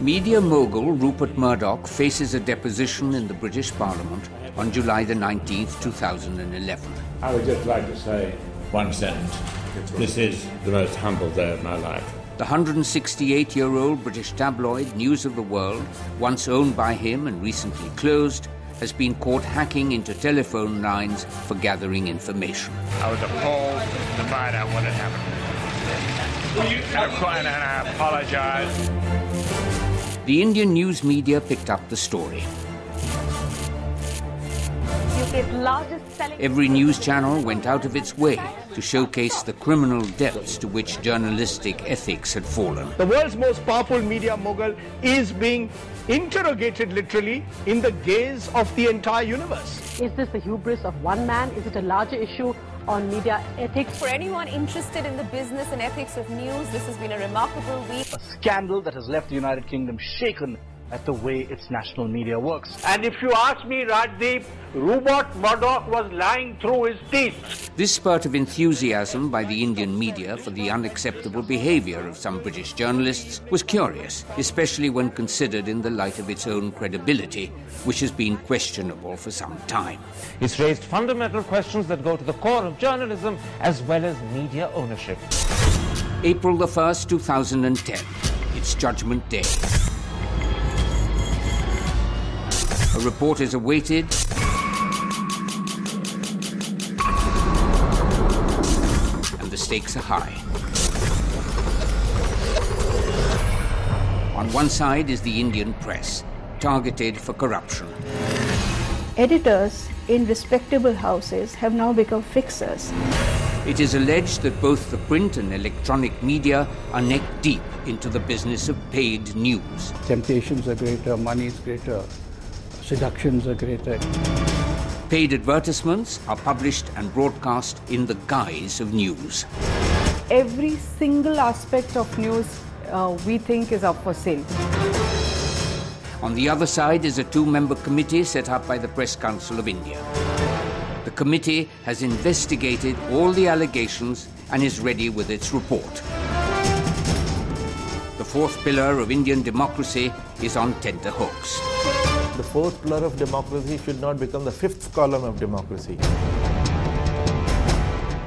Media mogul Rupert Murdoch faces a deposition in the British Parliament on July the 19th, 2011. I would just like to say one sentence. This is the most humble day of my life. The 168-year-old British tabloid News of the World, once owned by him and recently closed, has been caught hacking into telephone lines for gathering information. I was appalled to find out what had happened. And of course, I apologize. The Indian news media picked up the story. Every news channel went out of its way to showcase the criminal depths to which journalistic ethics had fallen. The world's most powerful media mogul is being interrogated literally in the gaze of the entire universe. Is this the hubris of one man? Is it a larger issue on media ethics? For anyone interested in the business and ethics of news, this has been a remarkable week. A scandal that has left the United Kingdom shaken at the way its national media works. And if you ask me, Rajdeep, Rupert Murdoch was lying through his teeth. This spurt of enthusiasm by the Indian media for the unacceptable behaviour of some British journalists was curious, especially when considered in the light of its own credibility, which has been questionable for some time. It's raised fundamental questions that go to the core of journalism as well as media ownership. April the 1st, 2010. It's Judgment Day. A report is awaited, and the stakes are high. On one side is the Indian press, targeted for corruption. Editors in respectable houses have now become fixers. It is alleged that both the print and electronic media are neck deep into the business of paid news. Temptations are greater, money is greater. Seductions are greater. Paid advertisements are published and broadcast in the guise of news. Every single aspect of news we think is up for sale. On the other side is a two-member committee set up by the Press Council of India. The committee has investigated all the allegations and is ready with its report. The fourth pillar of Indian democracy is on tenterhooks. The fourth pillar of democracy should not become the fifth column of democracy.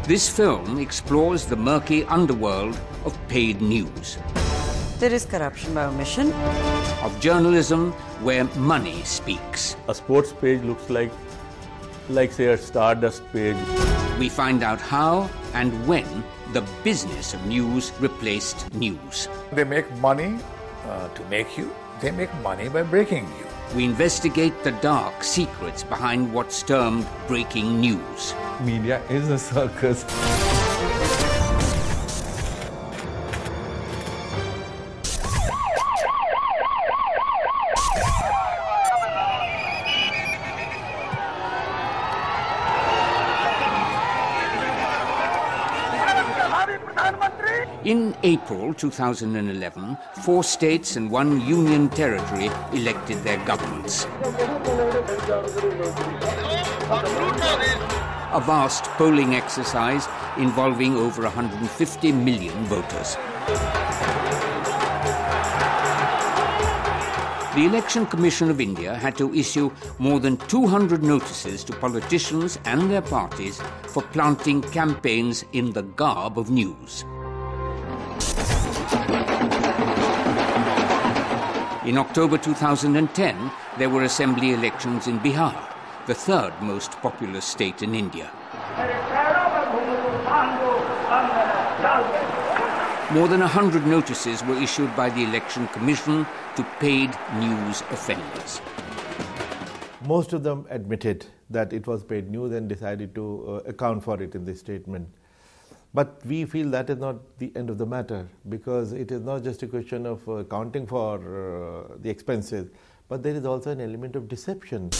This film explores the murky underworld of paid news. There is corruption by omission. Of journalism where money speaks. A sports page looks like say a Stardust page. We find out how and when the business of news replaced news. They make money to make you. They make money by breaking you. We investigate the dark secrets behind what's termed breaking news. Media is a circus. In April 2011, 4 states and 1 union territory elected their governments. A vast polling exercise involving over 150 million voters. The Election Commission of India had to issue more than 200 notices to politicians and their parties for planting campaigns in the garb of news. In October 2010, there were assembly elections in Bihar, the third most populous state in India. More than 100 notices were issued by the Election Commission to paid news offenders. Most of them admitted that it was paid news and decided to account for it in this statement. But we feel that is not the end of the matter, because it is not just a question of accounting for the expenses, but there is also an element of deception.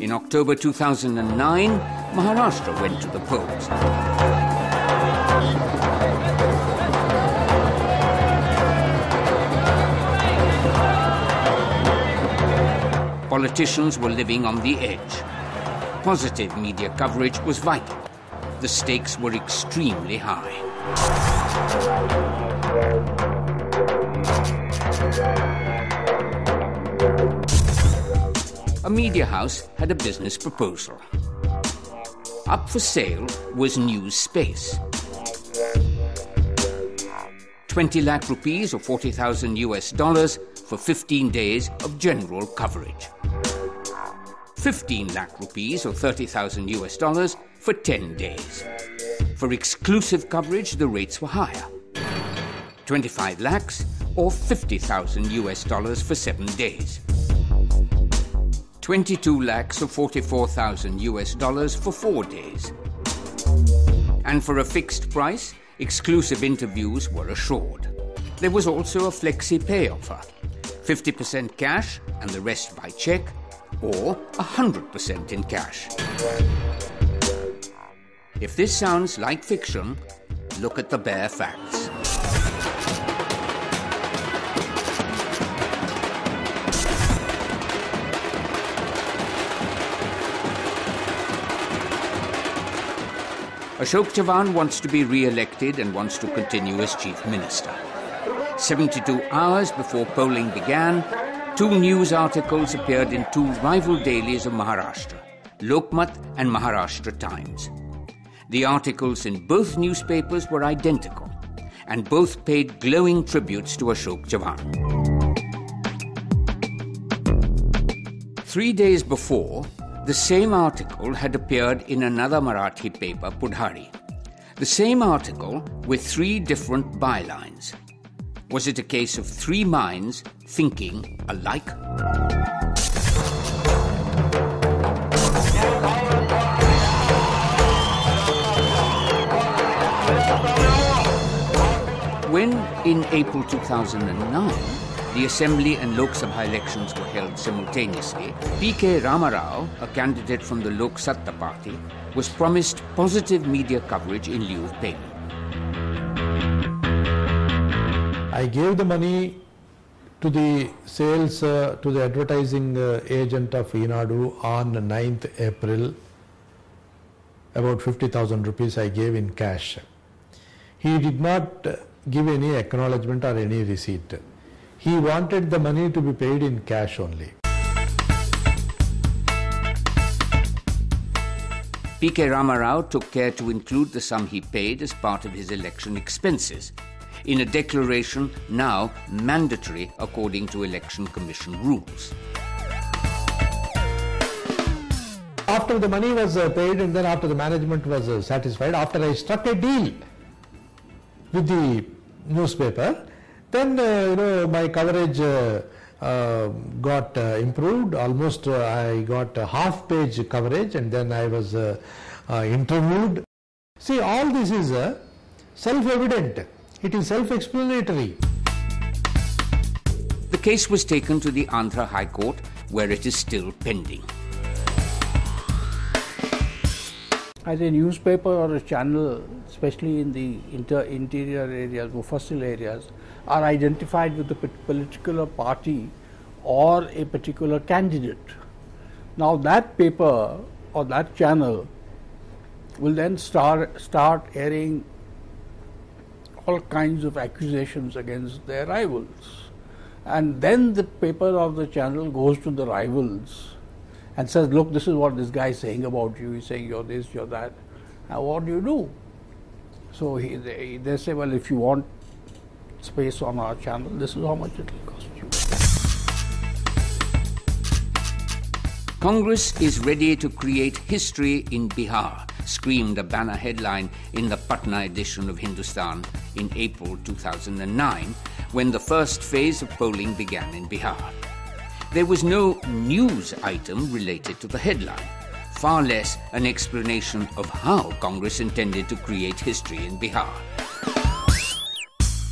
In October 2009, Maharashtra went to the polls. Politicians were living on the edge. Positive media coverage was vital. the stakes were extremely high. A media house had a business proposal. Up for sale was news space. 20 lakh rupees or 40,000 US dollars for 15 days of general coverage. 15 lakh rupees or 30,000 US dollars for 10 days. For exclusive coverage, the rates were higher. 25 lakhs or 50,000 US dollars for 7 days. 22 lakhs or 44,000 US dollars for 4 days. And for a fixed price, exclusive interviews were assured. There was also a flexi-pay offer, 50% cash and the rest by cheque, or 100% in cash. If this sounds like fiction, look at the bare facts. Ashok Chavan wants to be re-elected and wants to continue as Chief Minister. 72 hours before polling began, 2 news articles appeared in 2 rival dailies of Maharashtra, Lokmat and Maharashtra Times. The articles in both newspapers were identical, and both paid glowing tributes to Ashok Chavan. 3 days before, the same article had appeared in another Marathi paper, Pudhari. The same article with 3 different bylines. Was it a case of 3 minds thinking alike? When, in April 2009, the Assembly and Lok Sabha elections were held simultaneously, P.K. Ramarao, a candidate from the Lok Satta party, was promised positive media coverage in lieu of payment. I gave the money to the sales, to the advertising agent of Enadu on 9th April. About 50,000 rupees I gave in cash. He did not give any acknowledgement or any receipt. He wanted the money to be paid in cash only. P.K. Ramarao took care to include the sum he paid as part of his election expenses, in a declaration now mandatory according to Election Commission rules. After the money was paid and then after the management was satisfied, after I struck a deal with the newspaper, then my coverage got improved. Almost I got a half-page coverage, and then I was interviewed. See, all this is self-evident. It is self-explanatory. The case was taken to the Andhra High Court, where it is still pending. As a newspaper or a channel, especially in the interior areas, mufassal areas, are identified with a particular party or a particular candidate. Now that paper or that channel will then start airing all kinds of accusations against their rivals. And then the paper or the channel goes to the rivals and says, look, this is what this guy is saying about you. He's saying you're this, you're that. Now what do you do? So they say, well, if you want space on our channel, this is how much it will cost you. Congress is ready to create history in Bihar, screamed a banner headline in the Patna edition of Hindustan in April 2009, when the first phase of polling began in Bihar. There was no news item related to the headline, far less an explanation of how Congress intended to create history in Bihar.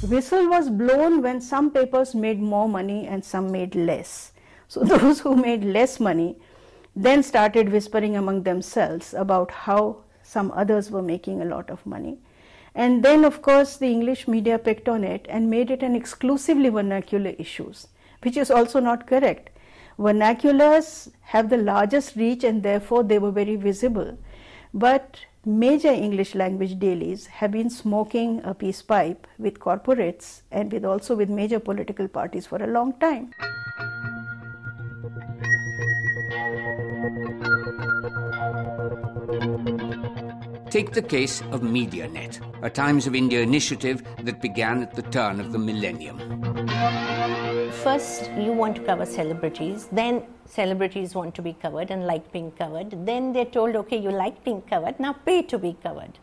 Whistle was blown when some papers made more money and some made less. So those who made less money then started whispering among themselves about how some others were making a lot of money. And then, of course, the English media picked on it and made it an exclusively vernacular issue, which is also not correct. Vernaculars have the largest reach and therefore they were very visible. But major English language dailies have been smoking a peace pipe with corporates and also with major political parties for a long time. Take the case of MediaNet, a Times of India initiative that began at the turn of the millennium. First, you want to cover celebrities, then celebrities want to be covered and like being covered. Then they're told, okay, you like being covered, now pay to be covered.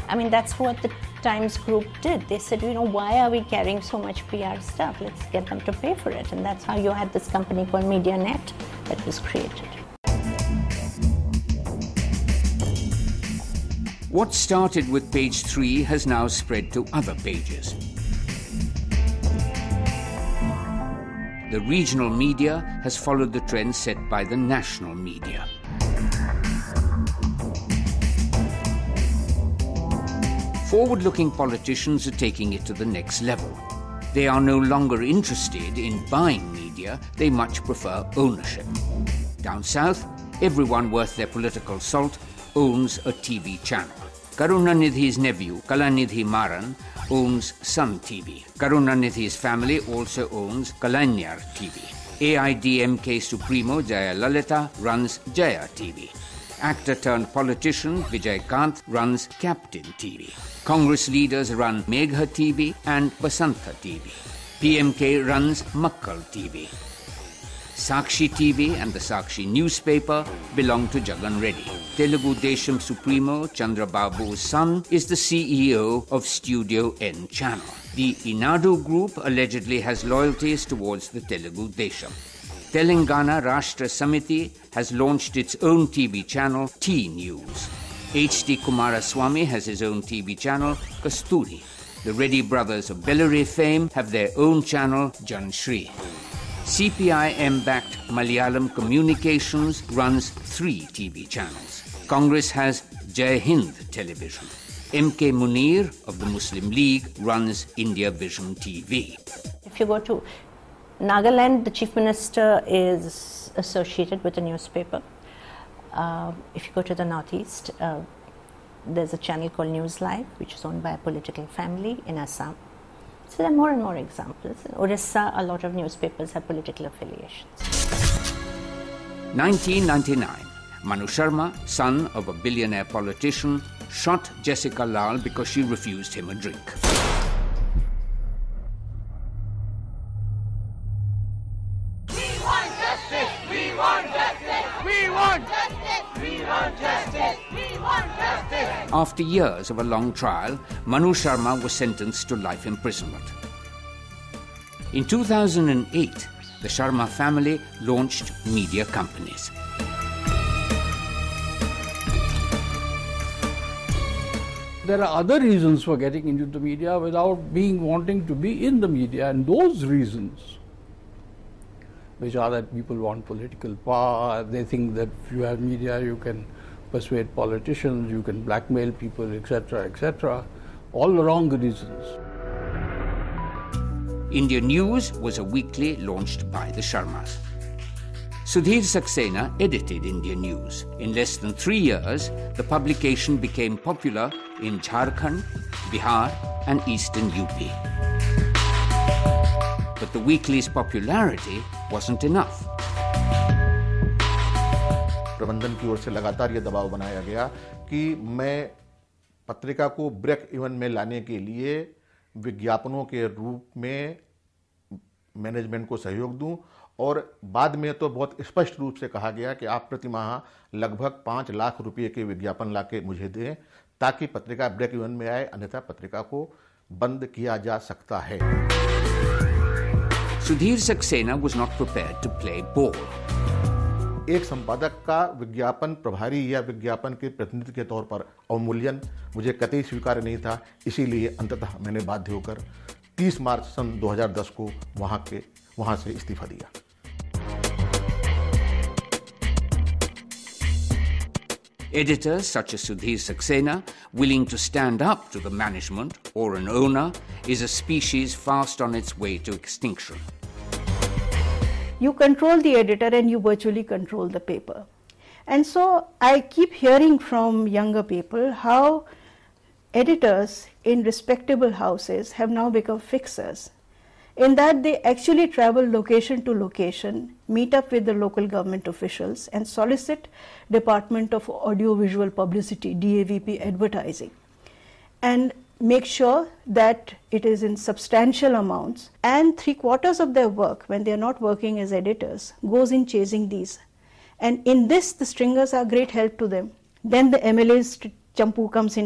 I mean, that's what the Times Group did. They said, why are we carrying so much PR stuff? Let's get them to pay for it. And that's how you had this company called MediaNet that was created. What started with page 3 has now spread to other pages. The regional media has followed the trend set by the national media. Forward-looking politicians are taking it to the next level. They are no longer interested in buying media, they much prefer ownership. Down south, everyone worth their political salt owns a TV channel. Karunanidhi's nephew, Kalanidhi Maran, owns Sun TV. Karunanidhi's family also owns Kalanyar TV. AIDMK Supremo Jaya Lalita runs Jaya TV. Actor-turned-politician Vijay Kant runs Captain TV. Congress leaders run Megha TV and Basanta TV. PMK runs Makkal TV. Sakshi TV and the Sakshi newspaper belong to Jagan Reddy. Telugu Desham Supremo Chandrababu's son is the CEO of Studio N channel. The Inadu Group allegedly has loyalties towards the Telugu Desham. Telangana Rashtra Samiti has launched its own TV channel, T News. H.D. Kumaraswamy has his own TV channel, Kasturi. The Reddy brothers of Bellary fame have their own channel, Janshri. CPIM-backed Malayalam Communications runs 3 TV channels. Congress has Jai Hind Television. M.K. Munir of the Muslim League runs India Vision TV. If you go to Nagaland, the Chief Minister is associated with a newspaper. If you go to the Northeast, there's a channel called NewsLive, which is owned by a political family in Assam. So there are more and more examples. In Orissa, a lot of newspapers have political affiliations. 1999, Manu Sharma, son of a billionaire politician, shot Jessica Lal because she refused him a drink. We want justice! We want justice! We want justice! We want justice! We want justice! After years of a long trial, Manu Sharma was sentenced to life imprisonment. In 2008, the Sharma family launched media companies. There are other reasons for getting into the media without wanting to be in the media, and those reasons, which are that people want political power, they think that if you have media you can persuade politicians, you can blackmail people, etc., etc., all the wrong reasons. India News was a weekly launched by the Sharmas. Sudhir Saxena edited India News. In less than 3 years, the publication became popular in Jharkhand, Bihar, and eastern UP. But the weekly's popularity wasn't enough. प्रबंधन की ओर से लगातार ये दबाव बनाया गया कि मैं पत्रिका को ब्रेक इवन में लाने के लिए विज्ञापनों के रूप में मैनेजमेंट को सहयोग दूं, और बाद में तो बहुत स्पष्ट रूप से कहा गया कि आप प्रति माह लगभग 5 लाख रुपए के विज्ञापन लाके मुझे दें ताकि पत्रिका ब्रेक इवन में आए, अन्यथा पत्रिका को बंद किया जा सकता है. Sudhir Saxena was not prepared to play ball. एक संपादक का विज्ञापन प्रभारी या विज्ञापन के प्रतिनिधि के तौर पर अवमूल्यन मुझे कतई स्वीकार्य नहीं था. इसीलिए अंततः मैंने बाध्य होकर 30 मार्च सन 2010 को वहां से इस्तीफा दिया. Editors such as Sudhir Saxena, willing to stand up to the management or an owner, is a species fast on its way to extinction. you control the editor and you virtually control the paper. And so I keep hearing from younger people how editors in respectable houses have now become fixers, in that they actually travel location to location, meet up with the local government officials and solicit Department of Audiovisual Publicity, DAVP advertising, and make sure that it is in substantial amounts, and 3/4 of their work, when they are not working as editors, goes in chasing these. And in this, the stringers are great help to them. Then the MLA's champu comes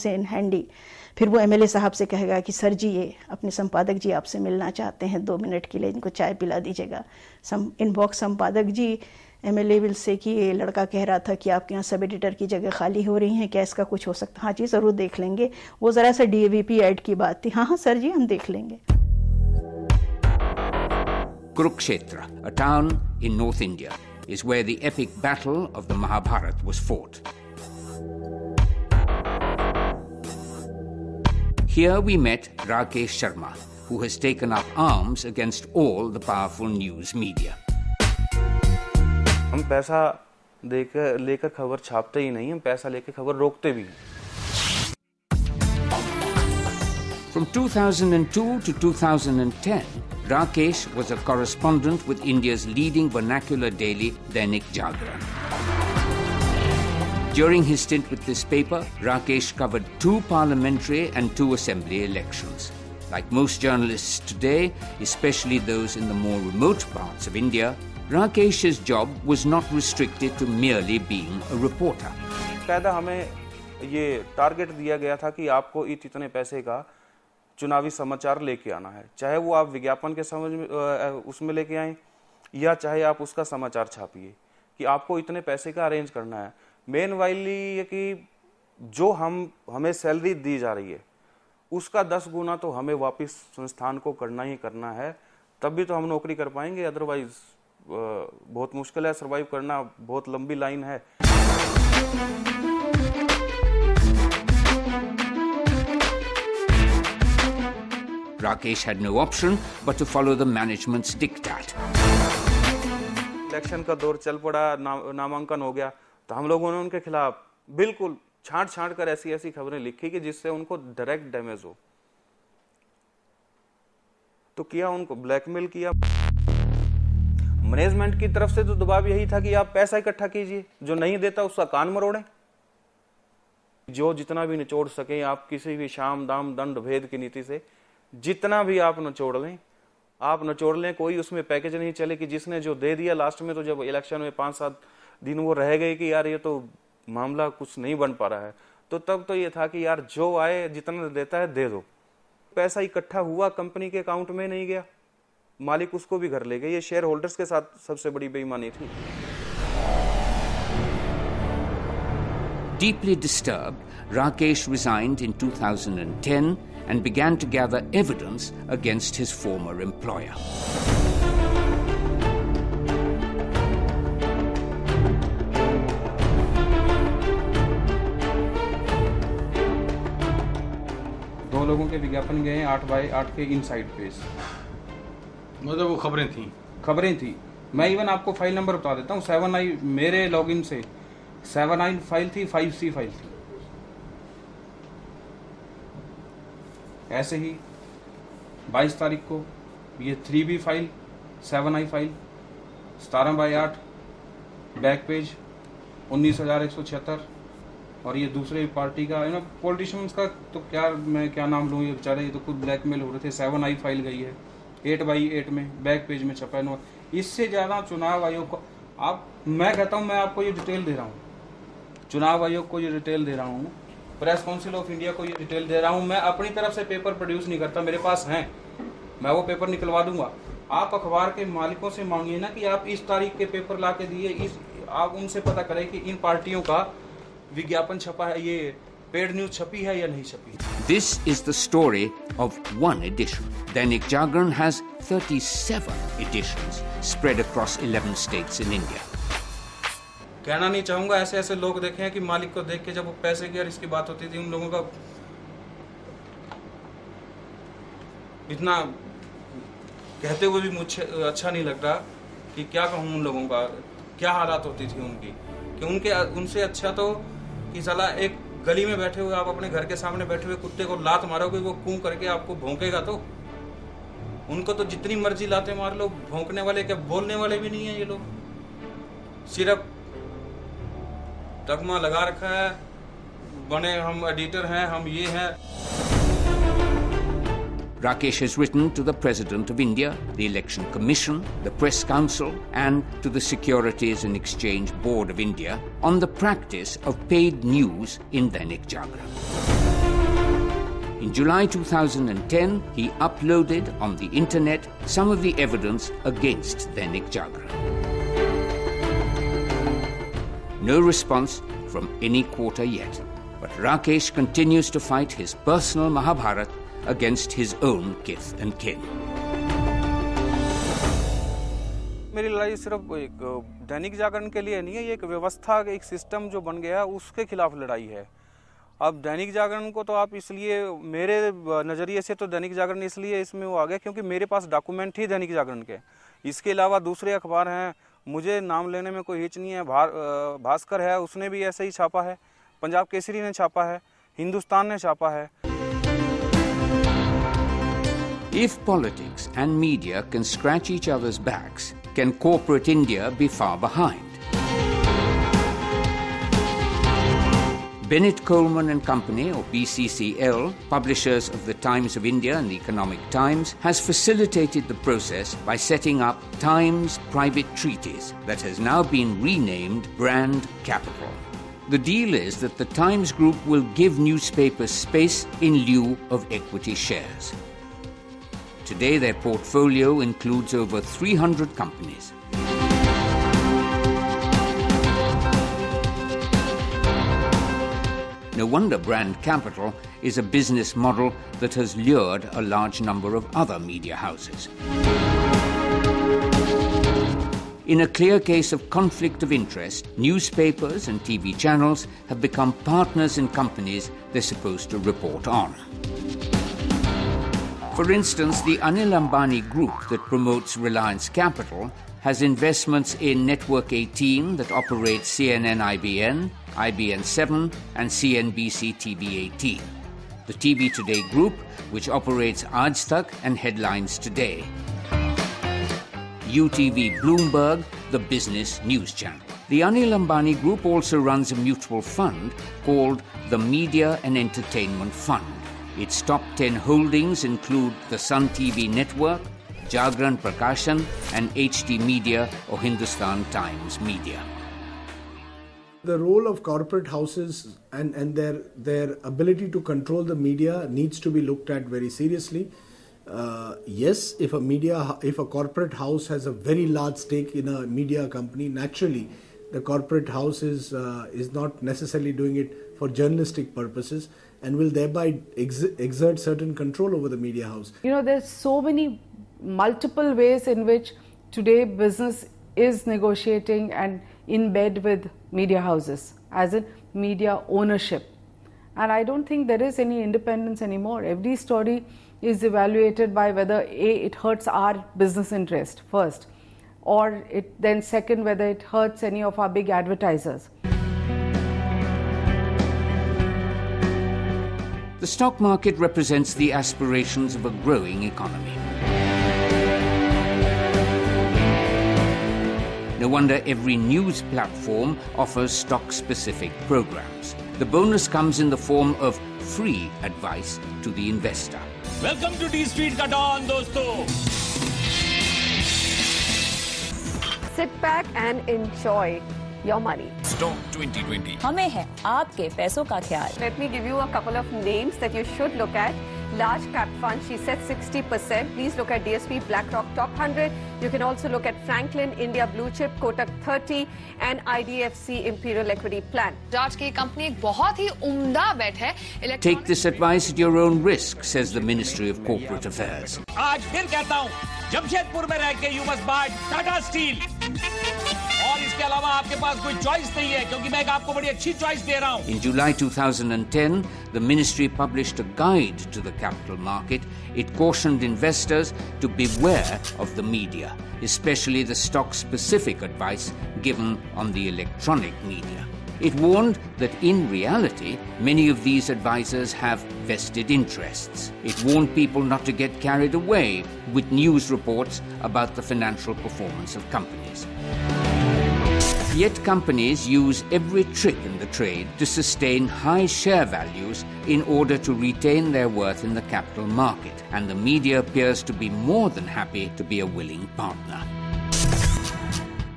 in handy. फिर वो MLA साहब से कहेगा कि sir जी ये अपने संपादक जी आपसे मिलना चाहते हैं, 2 मिनट के लिए इनको चाय पिला दीजिएगा. इनबॉक्स संपादक जी, MLA विल से कि ये लड़का कह रहा था कि आपके यहाँ सब एडिटर की जगह खाली हो रही हैं, क्या इसका कुछ हो सकता? हाँ जी ज़रूर देख लेंगे. वो ज़रा सा DAVP ऐड की बात थी. हाँ सर जी हम देख लेंगे. Kurukshetra, a town in North India, is where the epic battle of the Mahabharata was fought. Here we met Rakesh Sharma, who has taken up arms against all the powerful news media. हम पैसा लेकर खबर छापते ही नहीं, हम पैसा लेकर खबर रोकते भी हैं. From 2002 to 2010, Rakesh was a correspondent with India's leading vernacular daily Dainik Jagran. During his stint with this paper, Rakesh covered 2 parliamentary and 2 assembly elections. Like most journalists today, especially those in the more remote parts of India, Rakesh's job was not restricted to merely being a reporter. कायदा हमें ये target दिया गया था कि आपको इतने पैसे का चुनावी समाचार लेके आना है, चाहे वो आप विज्ञापन के समझ में उसमें लेके आएं या चाहे आप उसका समाचार छापिए, कि आपको इतने पैसे का अरेंज करना है. मेन वाइली ये कि जो हमें सैलरी दी जा रही है उसका 10 गुना तो हमें वापस संस्थान को करना ही करना है, तब भी तो हम नौकरी कर पाएंगे. अदरवाइज बहुत मुश्किल है, सर्वाइव करना बहुत लंबी लाइन है. Rakesh had no option but to follow the management's diktat. Election का दौर चल पड़ा, नामांकन हो गया, तो हम लोगों ने उनके खिलाफ बिल्कुल छांट कर ऐसी खबरें लिखी कि जिससे उनको डायरेक्ट डैमेज हो. तो किया, उनको ब्लैकमेल किया. मैनेजमेंट की तरफ से तो दबाव यही था कि आप पैसा इकट्ठा कीजिए, जो नहीं देता उसका कान मरोड़ें, जो जितना भी निचोड़ सकें आप किसी भी शाम दाम दंड भेद की नीति से जितना भी आप निचोड़ लें, कोई उसमें पैकेज नहीं चले कि जिसने जो दे दिया लास्ट में, तो जब इलेक्शन में 5-7 दिन वो रह गए कि यार ये तो मामला कुछ नहीं बन पा रहा है, तो तब तो ये था कि यार जो आए जितना देता है दे दो. पैसा इकट्ठा हुआ, कंपनी के अकाउंट में नहीं गया, मालिक उसको भी घर ले गए. ये शेयर होल्डर्स के साथ सबसे बड़ी बेईमानी थी. Deeply disturbed, Rakesh resigned in 2010 and began to gather evidence against his former employer. दो लोगों के विज्ञापन गए 8x8 के इनसाइड पेज. मतलब वो खबरें थी. मैं इवन आपको फाइल नंबर बता देता हूँ. 7i मेरे लॉगिन से 7i फाइल थी, 5c फाइल थी. ऐसे ही 22 तारीख को ये 3b file, 7i file, 17/8 back page 19,176. और ये दूसरे पार्टी का पॉलिटिशियंस का तो मैं क्या नाम लूँ, ये बेचारे ये तो खुद ब्लैकमेल हो रहे थे. 7i फाइल गई है 8x8 में, बैक पेज में छपा है. इससे ज़्यादा चुनाव आयोग को मैं कहता हूँ, मैं आपको ये डिटेल दे रहा हूँ, चुनाव आयोग को ये डिटेल दे रहा हूँ, प्रेस काउंसिल ऑफ इंडिया को ये डिटेल दे रहा हूँ. मैं अपनी तरफ से पेपर प्रोड्यूस नहीं करता, मेरे पास हैं, मैं वो पेपर निकलवा दूंगा. आप अखबार के मालिकों से मांगिए ना कि आप इस तारीख के पेपर ला के दिए, आप उनसे पता करें कि इन पार्टियों का विज्ञापन छपा है, ये पेड न्यूज छपी है या नहीं छपी. This is the story of one edition. Dainik Jagran has 37 editions spread across 11 states in India. कहना नहीं चाहूंगा, ऐसे लोग देखे हैं कि मालिक को देख के जब वो पैसे की और इसकी बात होती थी, उन लोगों का इतना कहते हुए भी मुझे अच्छा नहीं लगता कि क्या कहूँ उन लोगों का, क्या हालात होती थी उनकी, कि उनसे अच्छा तो कि साला एक गली में बैठे हुए आप अपने घर के सामने बैठे हुए कुत्ते को लात मारोगे, वो कूं करके आपको भौंकेगा। तो उनको तो जितनी मर्जी लाते मार लो, भौंकने वाले क्या बोलने वाले भी नहीं है ये लोग, सिर्फ तगमा लगा रखा है, बने हम एडिटर हैं, हम ये हैं। Rakesh has written to the President of India, the Election Commission, the Press Council, and to the Securities and Exchange Board of India on the practice of paid news in Dainik Jagran. In July 2010, he uploaded on the internet some of the evidence against Dainik Jagran. No response from any quarter yet, but Rakesh continues to fight his personal Mahabharat against his own kith and kin. मेरी लड़ाई सिर्फ एक दैनिक जागरण के लिए नहीं है, ये एक व्यवस्था, एक सिस्टम जो बन गया उसके खिलाफ लड़ाई है। अब दैनिक जागरण को तो आप इसलिए, मेरे नज़रिए से तो दैनिक जागरण इसलिए इसमें वो आ गया क्योंकि मेरे पास डॉक्यूमेंट ही दैनिक जागरण के। इसके अलावा दूसरे अखबार हैं, मुझे नाम लेने में कोई हिच नहीं है। भास्कर है, उसने भी ऐसे ही छापा है, पंजाब केसरी ने छापा है, हिंदुस्तान ने छापा है। If politics and media can scratch each other's backs, can corporate India be far behind? Bennett Coleman and Company, or BCCL, publishers of the Times of India and the Economic Times, has facilitated the process by setting up Times Private Treaties that has now been renamed Brand Capital. The deal is that the Times Group will give newspapers space in lieu of equity shares. Today, their portfolio includes over 300 companies. No wonder Brand Capital is a business model that has lured a large number of other media houses. In a clear case of conflict of interest, newspapers and TV channels have become partners in companies they're supposed to report on. For instance, the Anil Ambani Group that promotes Reliance Capital has investments in Network 18 that operates CNN IBN, IBN 7 and CNBC TV 18. The TV Today Group, which operates Aaj Tak and Headlines Today. UTV Bloomberg, the business news channel. The Anil Ambani Group also runs a mutual fund called the Media and Entertainment Fund. Its top 10 holdings include the Sun TV Network, Jagran Prakashan, and HD Media or Hindustan Times Media. The role of corporate houses and their ability to control the media needs to be looked at very seriously. Yes, if a corporate house has a very large stake in a media company, naturally the corporate house is not necessarily doing it for journalistic purposes and will thereby exert certain control over the media house. You know, there's so many multiple ways in which today business is negotiating and in bed with media houses, as in media ownership. And I don't think there is any independence anymore. Every story is evaluated by whether it hurts our business interest first, or then second, whether it hurts any of our big advertisers. The stock market represents the aspirations of a growing economy. No wonder every news platform offers stock-specific programs. The bonus comes in the form of free advice to the investor. Welcome to D Street ka Dawn, dosto. Sit back and enjoy your money. Stock 2020. हमें है आपके पैसों का ख्याल. Let me give you a couple of names that you should look at. Large cap fund, she said 60%. Please look at DSP BlackRock Top 100. You can also look at Franklin India Blue Chip, Kotak 30 and IDFC Imperial Equity Plan. Raj की company एक बहुत ही उम्दा बेट है. Take this advice at your own risk, says the Ministry of Corporate Affairs. आज फिर कहता हूँ, जमशेदपुर में रह के you must buy Tata Steel. और इस इसके अलावा आपके पास कोई चॉइस नहीं है, क्योंकि मैं आपको बड़ी अच्छी चॉइस दे रहा हूं. In July 2010, the ministry published a guide to the capital market. It cautioned investors to beware of the media, especially the stock-specific advice given on the electronic media. It warned that in reality, many of these advisors have vested interests. It warned people not to get carried away with news reports about the financial performance of companies. Yet companies use every trick in the trade to sustain high share values in order to retain their worth in the capital market, and the media appears to be more than happy to be a willing partner.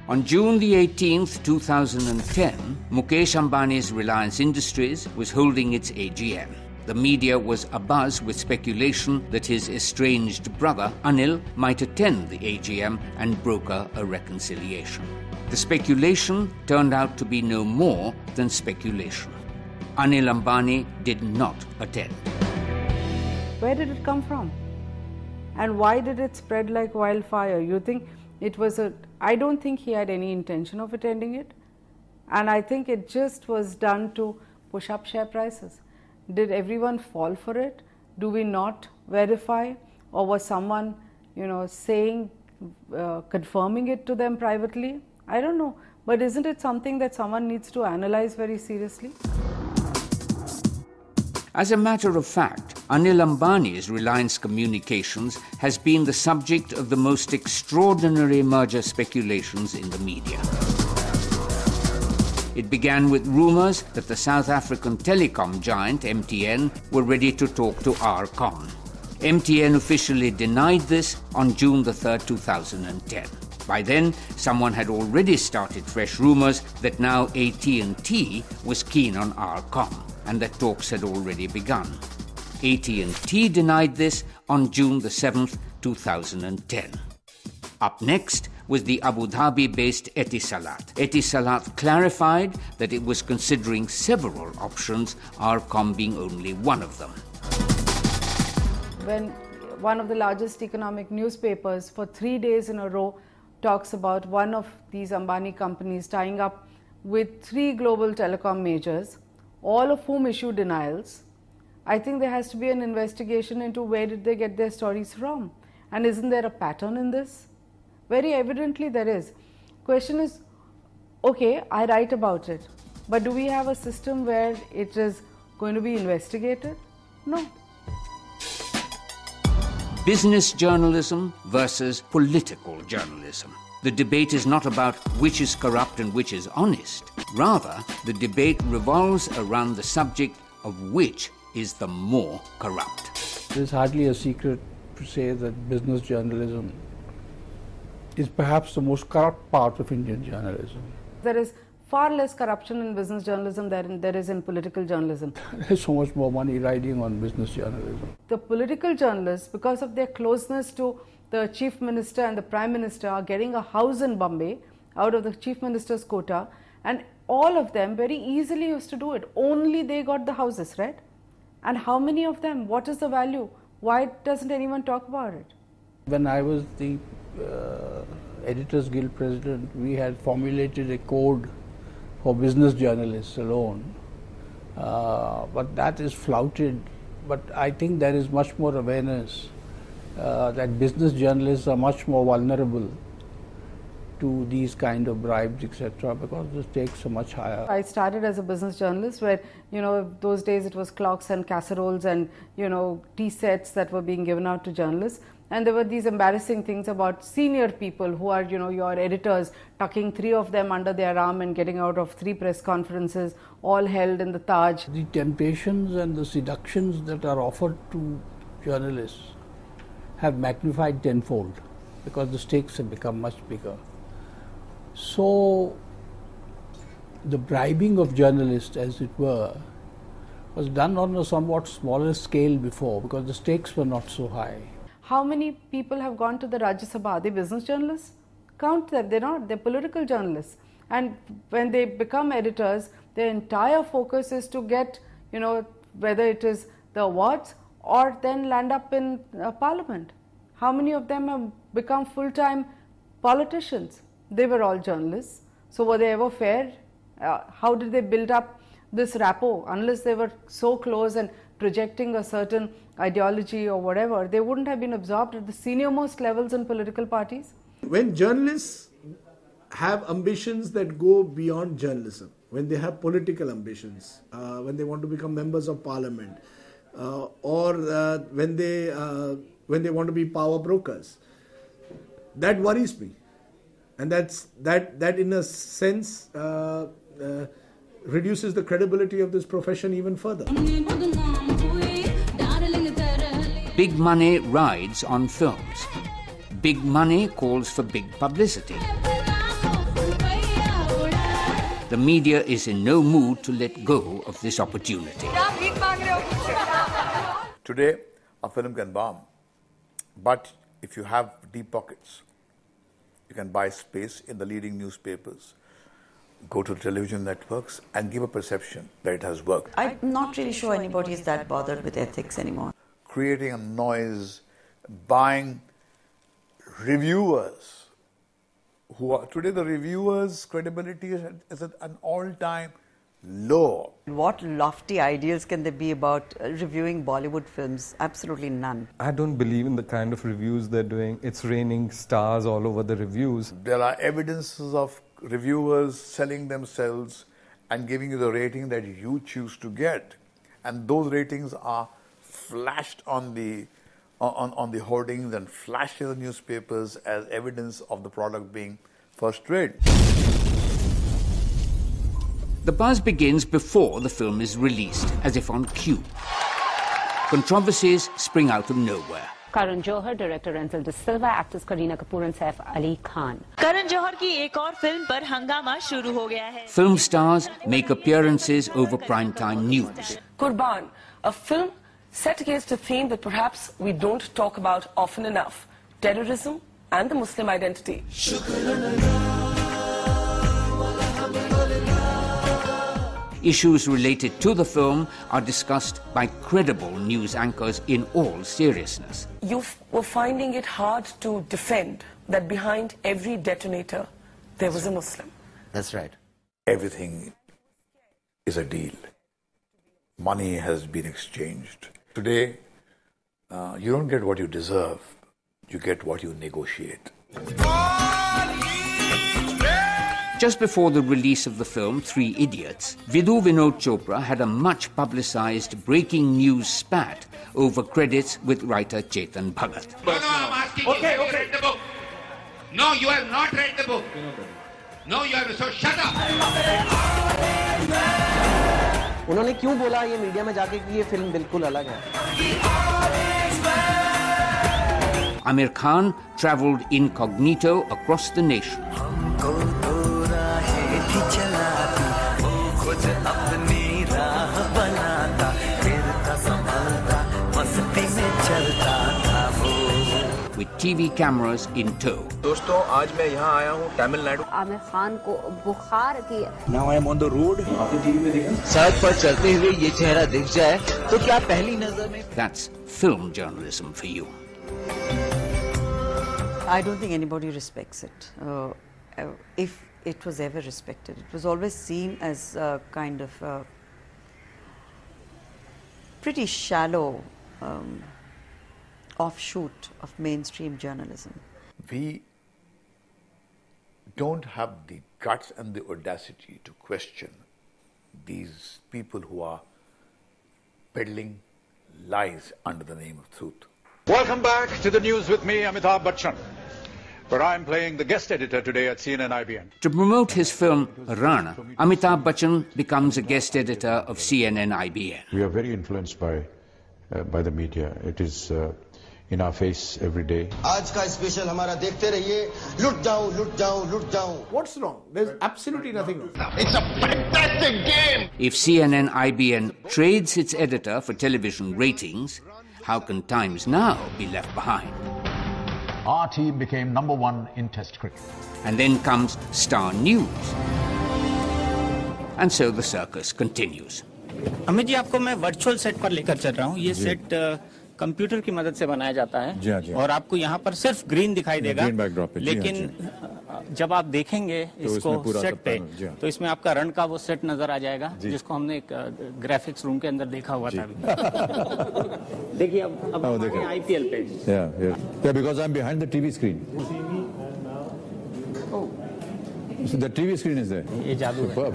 On June the 18th, 2010, Mukesh Ambani's Reliance Industries was holding its AGM. The media was abuzz with speculation that his estranged brother, Anil, might attend the AGM and broker a reconciliation. The speculation turned out to be no more than speculation. Anil Ambani did not attend. Where did it come from? And why did it spread like wildfire? You think it was I don't think he had any intention of attending it, and I think it just was done to push up share prices. Did everyone fall for it? Do we not verify, or was someone, saying, confirming it to them privately? I don't know, but isn't it something that someone needs to analyze very seriously? As a matter of fact, Anil Ambani's Reliance Communications has been the subject of the most extraordinary merger speculations in the media. It began with rumours that the South African telecom giant MTN were ready to talk to RCom. MTN officially denied this on June the 3rd, 2010. By then, someone had already started fresh rumours that now AT&T was keen on RCom, and that talks had already begun. AT&T denied this on June the 7th, 2010. Up next was the Abu Dhabi-based Etisalat. Etisalat clarified that it was considering several options, RCom being only one of them. When one of the largest economic newspapers for 3 days in a row talks about one of these Ambani companies tying up with 3 global telecom majors, all of whom issue denials, I think there has to be an investigation into where did they get their stories from, and isn't there a pattern in this? Very evidently there is. Question is, okay, I write about it, but do we have a system where it is going to be investigated? No. Business journalism versus political journalism. The debate is not about which is corrupt and which is honest. Rather, the debate revolves around the subject of which is the more corrupt. There's hardly a secret to say that business journalism is perhaps the most corrupt part of Indian journalism. There is far less corruption in business journalism than there is in political journalism. There's so much more money riding on business journalism. The political journalists, because of their closeness to the Chief Minister and the Prime Minister, are getting a house in Bombay out of the Chief Minister's quota, and all of them very easily used to do it. Only they got the houses, right? And how many of them? What is the value? Why doesn't anyone talk about it? When I was the Editors Guild president, we had formulated a code for business journalists alone, but that is flouted. But I think there is much more awareness that business journalists are much more vulnerable to these kind of bribes, etc., because the stakes are much higher. I started as a business journalist where, those days it was clocks and casseroles and, tea sets that were being given out to journalists. And there were these embarrassing things about senior people who are, your editors, tucking 3 of them under their arm and getting out of 3 press conferences, all held in the Taj. The temptations and the seductions that are offered to journalists have magnified tenfold because the stakes have become much bigger. So, the bribing of journalists, as it were, was done on a somewhat smaller scale before because the stakes were not so high. How many people have gone to the Rajya Sabha? Are they business journalists? Count them, they're not, they're political journalists. And when they become editors, their entire focus is to get, whether it is the awards or then land up in parliament. How many of them have become full-time politicians? They were all journalists, So were they ever fair? How did they build up this rapport? Unless they were so close and projecting a certain ideology or whatever, they wouldn't have been absorbed at the senior most levels in political parties. When journalists have ambitions that go beyond journalism, when they have political ambitions, when they want to become members of parliament, or when they want to be power brokers, that worries me, and that in a sense reduces the credibility of this profession even further. Big money rides on films. Big money calls for big publicity. The media is in no mood to let go of this opportunity. Today, a film can bomb, but if you have deep pockets, you can buy space in the leading newspapers, go to television networks and give a perception that it has worked. I'm not really sure anybody is that bothered with ethics anymore. Creating a noise, buying reviewers who are today, the reviewers' credibility is at an all-time low. What lofty ideals can there be about reviewing Bollywood films? Absolutely none. I don't believe in the kind of reviews they're doing. It's raining stars all over the reviews. There are evidences of reviewers selling themselves and giving you the rating that you choose to get. And those ratings are flashed on the hoardings and flashed in the newspapers as evidence of the product being first rate. The buzz begins before the film is released, as if on cue. Controversies spring out of nowhere. Karan Johar, director Renzel De Silva, actors Kareena Kapoor and Saif Ali Khan. Karan Johar की एक और film पर हंगामा शुरू हो गया है. Film stars make appearances over primetime news. Qurban, a film set against a theme that perhaps we don't talk about often enough: terrorism and the Muslim identity. Issues related to the film are discussed by credible news anchors in all seriousness. You were finding it hard to defend that behind every detonator there was a Muslim. That's right. Everything is a deal. Money has been exchanged. Today, you don't get what you deserve, you get what you negotiate. Just before the release of the film Three Idiots, Vidhu Vinod Chopra had a much publicized breaking news spat over credits with writer Chetan Bhagat. No, I'm asking you, have you read the book? No, you have not read the book. No, you have, so shut up. उन्होंने क्यों बोला ये media में जाके कि ये film बिल्कुल अलग है? Amir Khan travelled incognito across the nation. With TV cameras in tow. दोस्तों, आज मैं यहाँ आया हूँ तमिलनाडु. आमिर खान को बुखार की. Now I am on the road. आपने टीवी में देखा? सड़क पर चलते हुए ये चेहरा दिख जाए तो क्या पहली नजर में? That's film journalism for you. I don't think anybody respects it. If it was ever respected, it was always seen as a kind of pretty shallow offshoot of mainstream journalism. We don't have the guts and the audacity to question these people who are peddling lies under the name of truth. Welcome back to the news with me, Amitabh Bachchan, where I'm playing the guest editor today at CNN IBN. To promote his film Rana, Amitabh Bachchan becomes a guest editor of CNN IBN. We are very influenced by the media. It is in our face every day. आज का special हमारा देखते रहिए. लुट जाऊं, लुट जाऊं, लुट जाऊं. What's wrong? There's absolutely nothing wrong. It's a fantastic game. If CNN IBN trades its editor for television ratings, how can Times Now be left behind? Our team became #1 in Test cricket. And then comes Star News. And so the circus continues. Amit ji, आपको मैं virtual set पर लेकर चल रहा हूँ. ये set computer की मदद से बनाया जाता है. और आपको यहाँ पर सिर्फ ग्रीन दिखाई देगा. लेकिन जब आप देखेंगे इसको सेट पे, तो इसमें आपका रन का वो सेट नजर आ जाएगा, जिसको हमने एक ग्राफिक्स रूम के अंदर देखा हुआ था। देखिए अब आईपीएल पे। Yeah, because I'm behind the TV screen. So the TV screen is there. ये जादू है.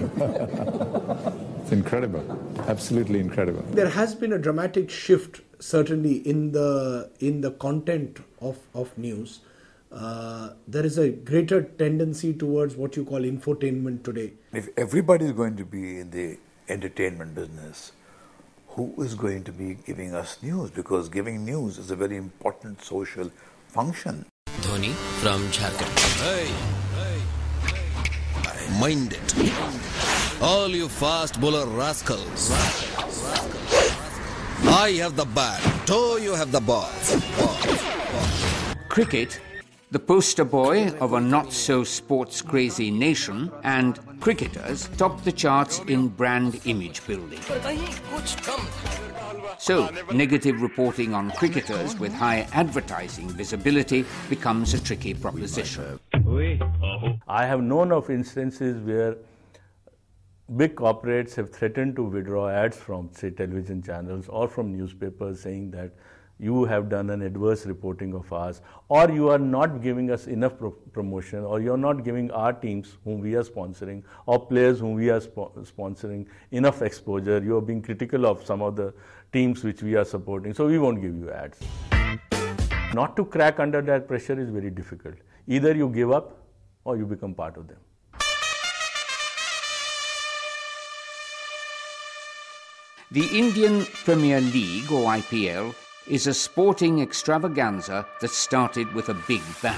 It's incredible, absolutely incredible. There has been a dramatic shift, certainly in the content of news. There is a greater tendency towards what you call infotainment today. If everybody is going to be in the entertainment business, who is going to be giving us news? Because giving news is a very important social function. Dhoni from Jharkhand. Hey. Mind it. All you fast bowler rascals. I have the bat. Do you have the ball? Cricket, the poster boy of a not-so-sports-crazy nation, and cricketers top the charts in brand image building. So, negative reporting on cricketers with high advertising visibility becomes a tricky proposition. I have known of instances where big corporates have threatened to withdraw ads from, say, television channels or from newspapers, saying that you have done an adverse reporting of ours, or you are not giving us enough promotion, or you are not giving our teams whom we are sponsoring, or players whom we are sponsoring enough exposure. You are being critical of some of the teams which we are supporting, so we won't give you ads. Not to crack under that pressure is very difficult. Either you give up or you become part of them. The Indian Premier League, or IPL, is a sporting extravaganza that started with a big bang.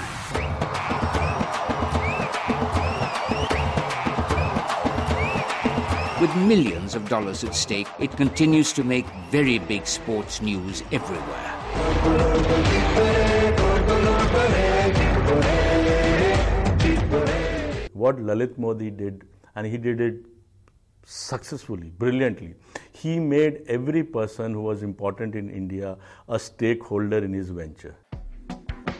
With millions of dollars at stake, it continues to make very big sports news everywhere. What Lalit Modi did, and he did it successfully, brilliantly. He made every person who was important in India a stakeholder in his venture.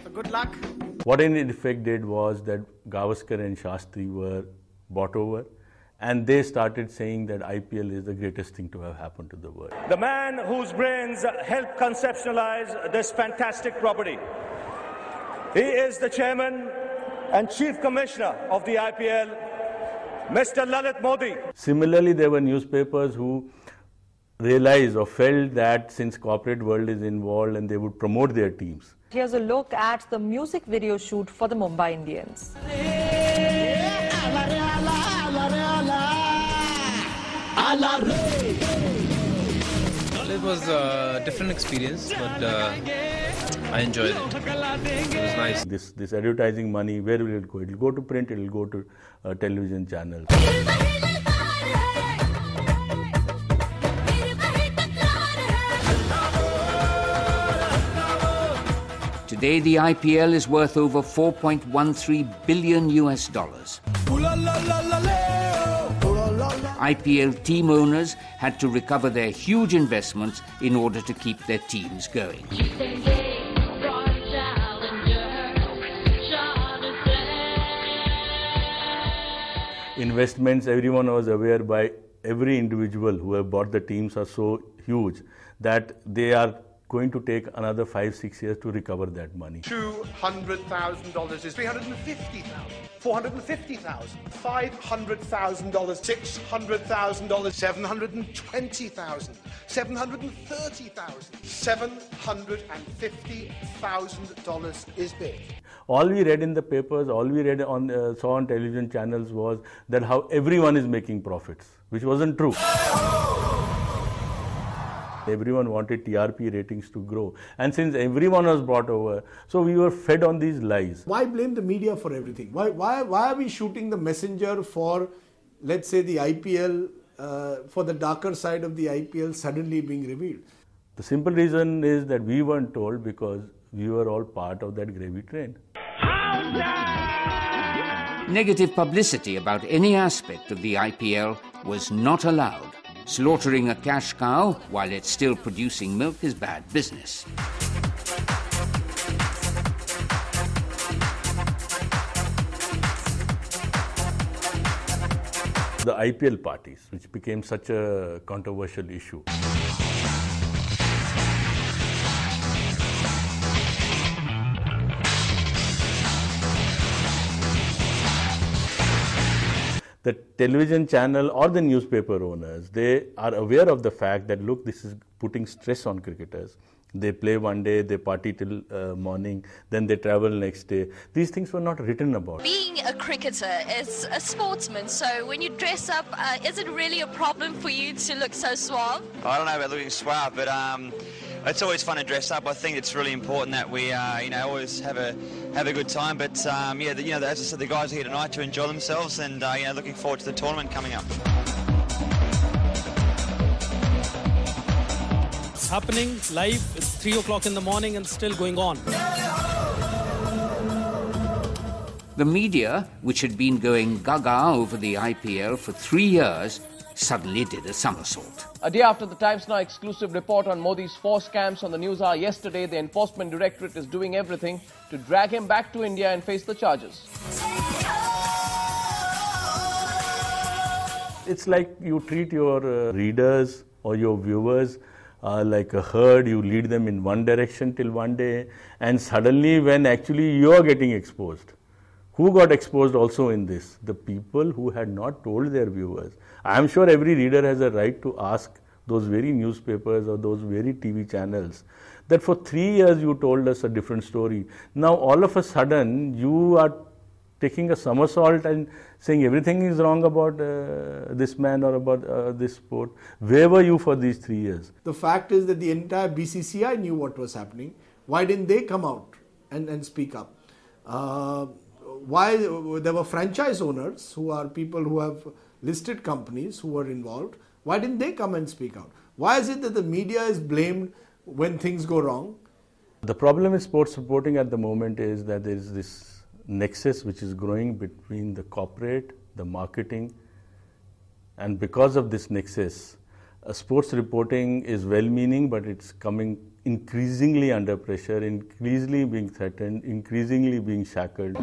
So good luck. What in effect did was that Gavaskar and Shastri were bought over, and they started saying that IPL is the greatest thing to have happened to the world. The man whose brains helped conceptualize this fantastic property. He is the chairman and chief commissioner of the IPL, Mr. Lalit Modi. Similarly, there were newspapers who realized or felt that since corporate world is involved, and they would promote their teams. Here's a look at the music video shoot for the Mumbai Indians. It was a different experience, but I enjoyed it. It was nice. This advertising money, where will it go? It will go to print, it will go to television channels. Today, the IPL is worth over $4.13 billion. IPL team owners had to recover their huge investments in order to keep their teams going. Investments, everyone was aware, by every individual who have bought the teams are so huge that they are going to take another 5-6 years to recover that money. $200,000 is $350,000, $450,000, $500,000, $600,000, $720,000, $730,000, $750,000 is big. All we read in the papers, all we read saw on television channels was that how everyone is making profits, which wasn't true. Everyone wanted TRP ratings to grow. And since everyone was brought over, so we were fed on these lies. Why blame the media for everything? Why are we shooting the messenger for, let's say, the IPL, for the darker side of the IPL suddenly being revealed? The simple reason is that we weren't told because we were all part of that gravy train. Negative publicity about any aspect of the IPL was not allowed. Slaughtering a cash cow while it's still producing milk is bad business. the IPL parties, which became such a controversial issue. The television channel or the newspaper owners, they are aware of the fact that, look, this is putting stress on cricketers. They play one day, they party till morning, then they travel next day. These things were not written about. Being a cricketer is a sportsman, so when you dress up, is it really a problem for you to look so suave? I don't know about looking suave, but it's always fun to dress up. I think it's really important that we, always have a good time. But as I said, the guys are here tonight to enjoy themselves, and looking forward to the tournament coming up. It's happening live. It's 3 o'clock in the morning and still going on. The media, which had been going gaga over the IPL for 3 years, suddenly did a somersault. A day after the Times Now exclusive report on Modi's 4 scams on the News Hour yesterday, the Enforcement Directorate is doing everything to drag him back to India and face the charges. It's like you treat your readers or your viewers like a herd. You lead them in one direction till one day, and suddenly when actually you are getting exposed. Who got exposed also in this? The people who had not told their viewers. I am sure every reader has a right to ask those very newspapers or those very TV channels that for 3 years you told us a different story. Now all of a sudden you are taking a somersault and saying everything is wrong about this man or about this sport. Where were you for these 3 years? The fact is that the entire BCCI knew what was happening. Why didn't they come out and speak up? Why there were franchise owners who are people who have listed companies who were involved. Why didn't they come and speak out? Why is it that the media is blamed when things go wrong? The problem with sports reporting at the moment is that there is this nexus which is growing between the corporate, the marketing, and because of this nexus, sports reporting is well-meaning, but it's coming increasingly under pressure, increasingly being threatened, increasingly being shackled.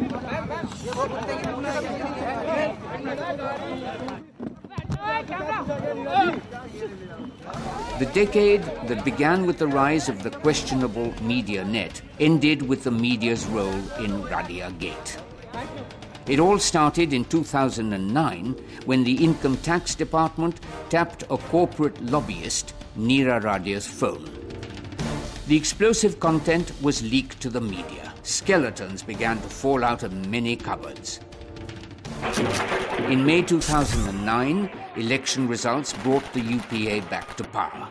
The decade that began with the rise of the questionable media net ended with the media's role in Radia Gate. It all started in 2009 when the Income Tax Department tapped a corporate lobbyist, Neera Radia's phone. The explosive content was leaked to the media. Skeletons began to fall out of many cupboards. In May 2009, election results brought the UPA back to power.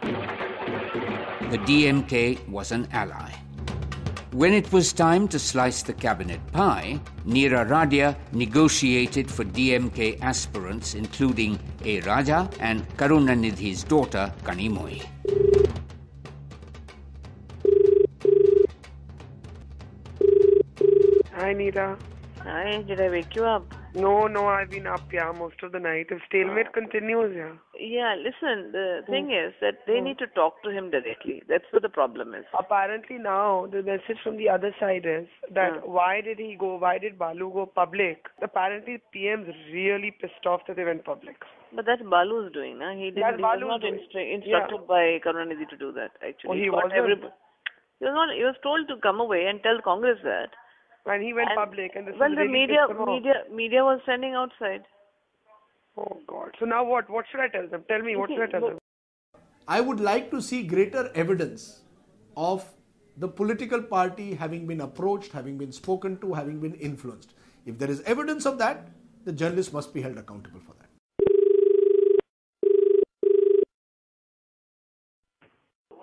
The DMK was an ally. When it was time to slice the cabinet pie, Neera Radia negotiated for DMK aspirants including A. Raja and Karunanidhi's daughter, Kanimoi. Hi, Neera. Hi, did I wake you up? No, I've been up, most of the night. If stalemate continues, Yeah, listen, the thing is that they need to talk to him directly. That's what the problem is. Apparently now, the message from the other side is that why did Balu go public? Apparently PM's really pissed off that they went public. But that's Balu's doing, na? He was not instructed by Karunanidhi to do that, actually. He was told to come away and tell Congress that. And he went public, and this well, is the really media was standing outside. Oh God! So now what? What should I tell them? Tell me, what should I tell them? I would like to see greater evidence of the political party having been approached, having been spoken to, having been influenced. If there is evidence of that, the journalist must be held accountable for that.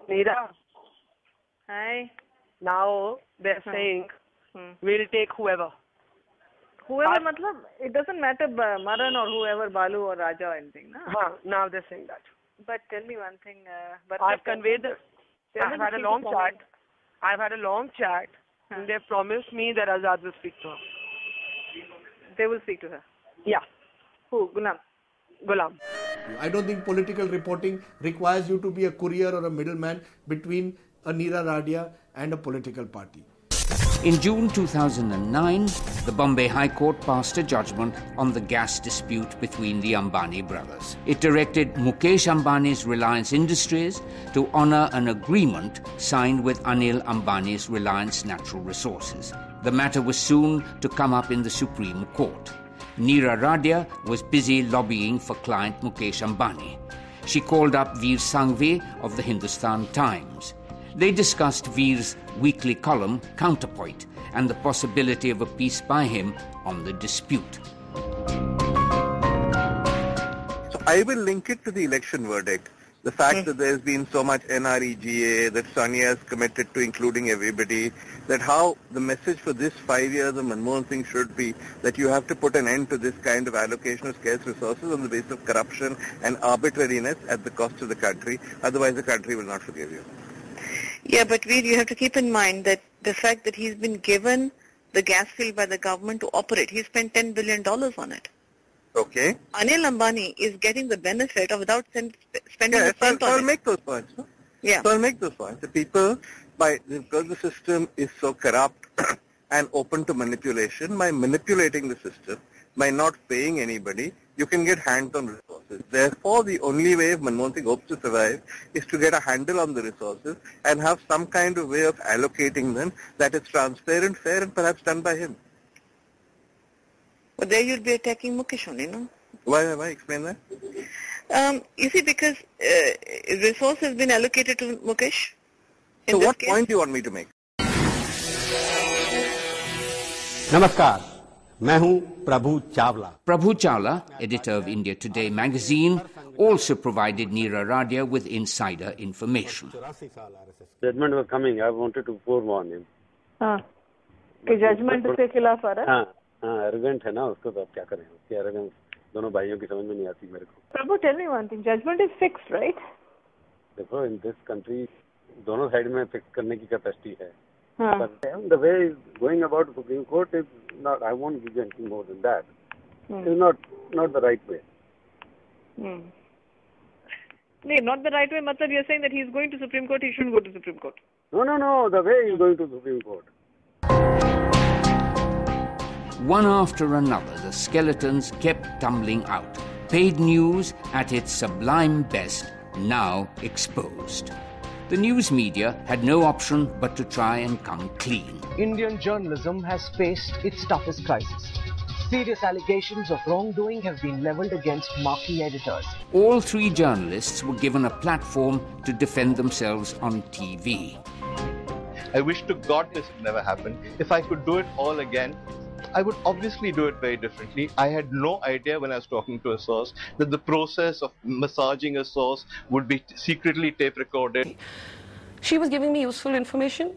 Neera. Hi. Now they're saying. We'll take whoever. Whoever, it doesn't matter Maran or whoever, Balu or Raja or anything. No? Now they're saying that. But tell me one thing. I've conveyed I've had a long chat. And they've promised me that Azad will speak to her. They will speak to her? Yeah. Who? Ghulam. I don't think political reporting requires you to be a courier or a middleman between a Neera Radia and a political party. In June 2009, the Bombay High Court passed a judgment on the gas dispute between the Ambani brothers. It directed Mukesh Ambani's Reliance Industries to honour an agreement signed with Anil Ambani's Reliance Natural Resources. The matter was soon to come up in the Supreme Court. Neera Radia was busy lobbying for client Mukesh Ambani. She called up Veer Sanghvi of the Hindustan Times. They discussed Veer's weekly column, Counterpoint, and the possibility of a piece by him on the dispute. So I will link it to the election verdict. The fact that there's been so much NREGA, that Sonia is committed to including everybody, that how the message for this 5 years of Manmohan Singh should be that you have to put an end to this kind of allocation of scarce resources on the basis of corruption and arbitrariness at the cost of the country. Otherwise, the country will not forgive you. Yeah, but Veer, you have to keep in mind that the fact that he's been given the gas field by the government to operate, he spent $10 billion on it. Okay. Anil Ambani is getting the benefit of without spending a cent on I'll it. make those points. No? Yeah. So I'll make those points. The people, because the system is so corrupt and open to manipulation, by manipulating the system, by not paying anybody, you can get hands on resources. Therefore, the only way Manmohan Singh hopes to survive is to get a handle on the resources and have some kind of way of allocating them that is transparent, fair, and perhaps done by him. But there you'd be attacking Mukesh only, no? Why? Explain that. You see, because resource has been allocated to Mukesh. So what point do you want me to make? Namaskar. मैं हूं प्रभु Chawla. Prabhu Chawla, editor of India Today magazine, also provided Neera Radia with insider information. Judgment was coming. I wanted to forewarn him. हाँ, कि judgment से खिलाफ आ रहा है? हाँ, arrogant है ना उसको तो अब क्या करें? उसकी arrogance दोनों भाइयों की समझ में नहीं आती मेरे को. Prabhu, tell me one thing. Judgment is fixed, right? देखो, in this country दोनों साइड में fix करने की capacity है. हाँ. But the way he's going about the Supreme Court is not. I won't give you anything more than that. It's not the right way. No, not the right way. Matlab, you're saying that he's going to Supreme Court. He shouldn't go to Supreme Court. No. The way he's going to Supreme Court. One after another, the skeletons kept tumbling out. Paid news at its sublime best, now exposed. The news media had no option but to try and come clean. Indian journalism has faced its toughest crisis. Serious allegations of wrongdoing have been leveled against marquee editors. All three journalists were given a platform to defend themselves on TV. I wish to God this had never happened. If I could do it all again, I would obviously do it very differently. I had no idea when I was talking to a source that the process of massaging a source would be secretly tape recorded. She was giving me useful information.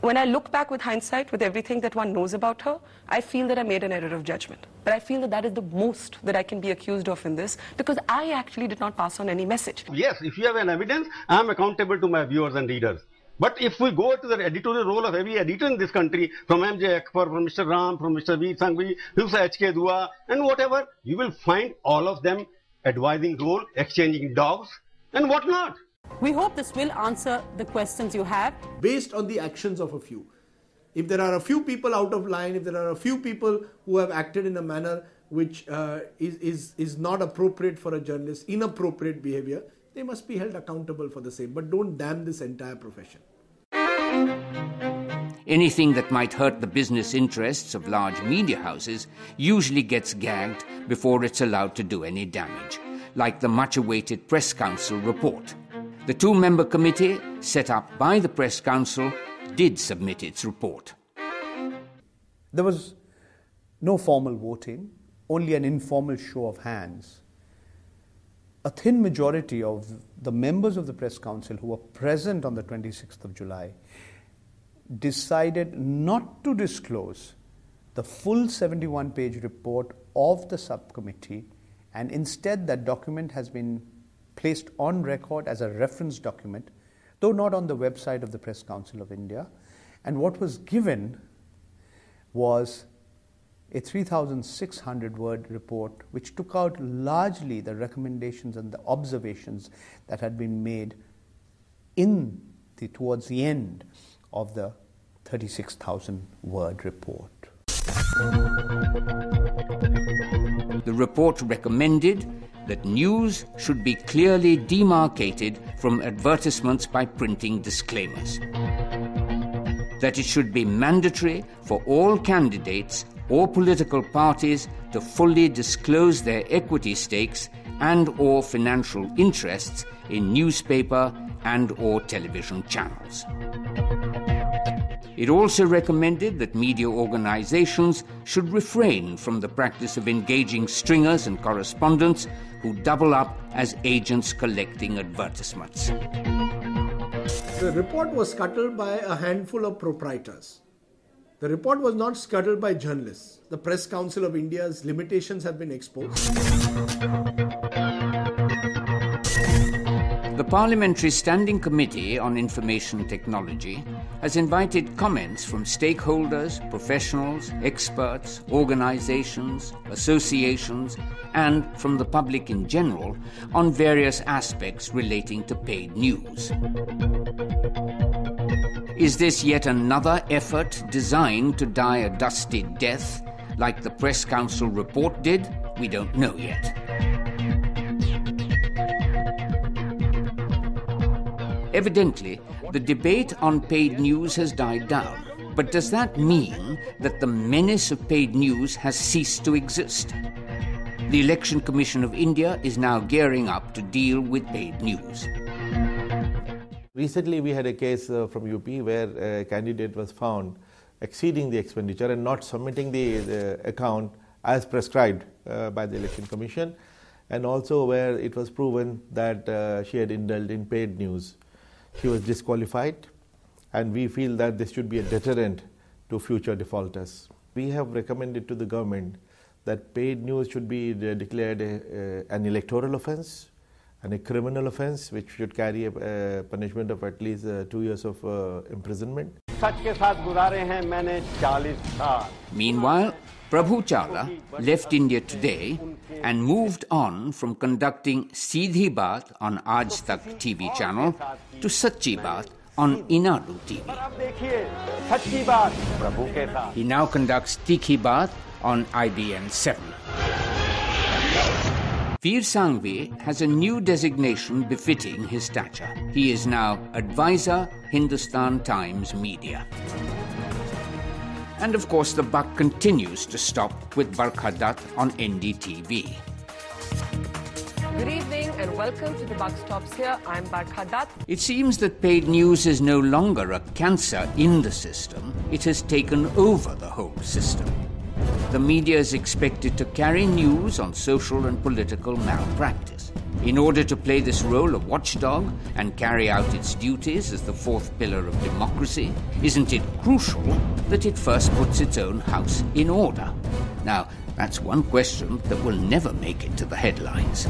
When I look back with hindsight, with everything that one knows about her, I feel that I made an error of judgment. But I feel that that is the most that I can be accused of in this, because I actually did not pass on any message. Yes, if you have an evidence, I am accountable to my viewers and readers. But if we go to the editorial role of every editor in this country, from M.J. Akbar, from Mr. Ram, from Mr. Veer Sanghvi, Mr. H.K. Dua, and whatever, you will find all of them advising role, exchanging dogs, and whatnot. We hope this will answer the questions you have. Based on the actions of a few. If there are a few people out of line, if there are a few people who have acted in a manner which is not appropriate for a journalist, inappropriate behavior, they must be held accountable for the same. But don't damn this entire profession. Anything that might hurt the business interests of large media houses usually gets gagged before it's allowed to do any damage, like the much-awaited Press Council report. The two-member committee, set up by the Press Council, did submit its report. There was no formal voting, only an informal show of hands. A thin majority of the members of the Press Council who were present on the 26th of July decided not to disclose the full 71-page report of the subcommittee, and instead that document has been placed on record as a reference document, though not on the website of the Press Council of India. And what was given was a 3,600-word report which took out largely the recommendations and the observations that had been made towards the end of the 36,000 word report. The report recommended that news should be clearly demarcated from advertisements by printing disclaimers, that it should be mandatory for all candidates or political parties to fully disclose their equity stakes and or financial interests in newspaper and or television channels. It also recommended that media organizations should refrain from the practice of engaging stringers and correspondents who double up as agents collecting advertisements. The report was scuttled by a handful of proprietors. The report was not scuttled by journalists. The Press Council of India's limitations have been exposed. The Parliamentary Standing Committee on Information Technology has invited comments from stakeholders, professionals, experts, organizations, associations, and from the public in general on various aspects relating to paid news. Is this yet another effort designed to die a dusty death, like the Press Council report did? We don't know yet. Evidently, the debate on paid news has died down. But does that mean that the menace of paid news has ceased to exist? The Election Commission of India is now gearing up to deal with paid news. Recently, we had a case from UP where a candidate was found exceeding the expenditure and not submitting the account as prescribed by the Election Commission, and also where it was proven that she had indulged in paid news. She was disqualified, and we feel that this should be a deterrent to future defaulters. We have recommended to the government that paid news should be declared an electoral offence and a criminal offence, which should carry a punishment of at least 2 years of imprisonment. Meanwhile, Prabhu Chawla left India today and moved on from conducting Seedhi Baat on Aaj Tak TV channel to Sachi Baat on Inadu TV. He now conducts Tikhi Baat on IBN 7. Veer Sanghvi has a new designation befitting his stature. He is now Advisor, Hindustan Times Media. And of course, the buck continues to stop with Barkha Dutt on NDTV. Good evening and welcome to The Buck Stops Here. I'm Barkha Dutt. It seems that paid news is no longer a cancer in the system. It has taken over the whole system. The media is expected to carry news on social and political malpractice. In order to play this role of watchdog and carry out its duties as the fourth pillar of democracy, isn't it crucial that it first puts its own house in order? Now, that's one question that will never make it to the headlines.